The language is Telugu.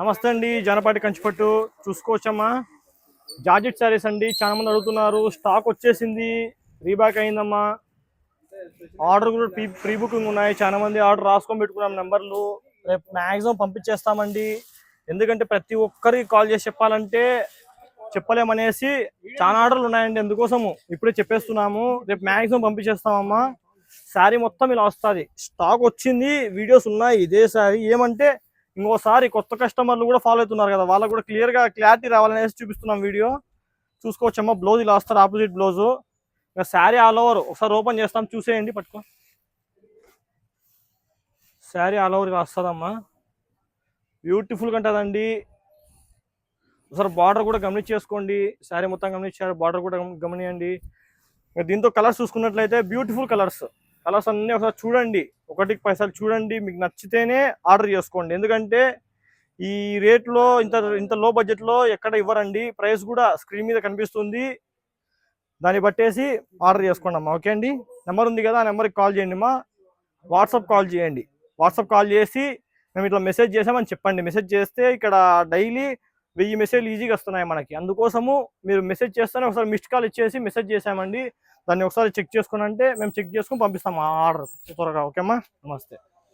నమస్తే అండి, జనపాటి కంచిపట్టు చూసుకోవచ్చమ్మా. జార్జెట్ శారీస్ అండి, చాలా మంది అడుగుతున్నారు. స్టాక్ వచ్చేసింది, రీబ్యాక్ అయిందమ్మా. ఆర్డర్ కూడా ప్రీ బుకింగ్ ఉన్నాయి. చాలా మంది ఆర్డర్ రాసుకొని పెట్టుకున్నాం నెంబర్లు. రేపు మ్యాక్సిమం పంపించేస్తామండి. ఎందుకంటే ప్రతి ఒక్కరికి కాల్ చేసి చెప్పాలంటే చెప్పలేమనేసి చాలా ఆర్డర్లు ఉన్నాయండి. అందుకోసము ఇప్పుడే చెప్పేస్తున్నాము. రేపు మ్యాక్సిమం పంపించేస్తామమ్మా. శారీ మొత్తం ఇలా వస్తుంది. స్టాక్ వచ్చింది, వీడియోస్ ఉన్నాయి. ఇదే శారీ ఏమంటే ఇంకోసారి కొత్త కస్టమర్లు కూడా ఫాలో అవుతున్నారు కదా, వాళ్ళకు కూడా క్లారిటీ రావాలనేసి చూపిస్తున్నాం వీడియో. చూసుకోవచ్చమ్మా. బ్లౌజ్ ఇలా వస్తారు, ఆపోజిట్ బ్లౌజు. ఇంకా శారీ ఆల్ ఓవర్ ఒకసారి ఓపెన్ చేస్తాం, చూసేయండి. పట్టుకో. శారీ ఆల్ ఓవర్ ఇలా వస్తుందమ్మా. బ్యూటిఫుల్గా ఉంటుందండి. ఒకసారి బార్డర్ కూడా గమనించేసుకోండి. శారీ మొత్తం గమనించారు, బార్డర్ కూడా గమనియండి. దీంతో కలర్స్ చూసుకున్నట్లయితే బ్యూటిఫుల్ కలర్స్ అన్నీ ఒకసారి చూడండి. ఒకటికి పైసలు చూడండి, మీకు నచ్చితేనే ఆర్డర్ చేసుకోండి. ఎందుకంటే ఈ రేట్లో ఇంత లో బడ్జెట్లో ఎక్కడ ఇవ్వరండి. ప్రైస్ కూడా స్క్రీన్ మీద కనిపిస్తుంది, దాన్ని బట్టేసి ఆర్డర్ చేసుకోండి అమ్మా. ఓకే అండి, నెంబర్ ఉంది కదా, ఆ నెంబర్కి కాల్ చేయండి అమ్మా. వాట్సాప్ కాల్ చేయండి. వాట్సాప్ కాల్ చేసి మేము ఇట్లా మెసేజ్ చేసామని చెప్పండి. మెసేజ్ చేస్తే ఇక్కడ డైలీ 1000 మెసేజ్లు ఈజీగా వస్తున్నాయి మనకి. అందుకోసము మీరు మెసేజ్ చేస్తేనే ఒకసారి మిస్డ్ కాల్ ఇచ్చేసి మెసేజ్ చేసామండి, దాన్ని ఒకసారి చెక్ చేసుకుని అంటే మేము చెక్ చేసుకుని పంపిస్తాం ఆ ఆర్డర్ త్వరగా. ఓకే అమ్మా, నమస్తే.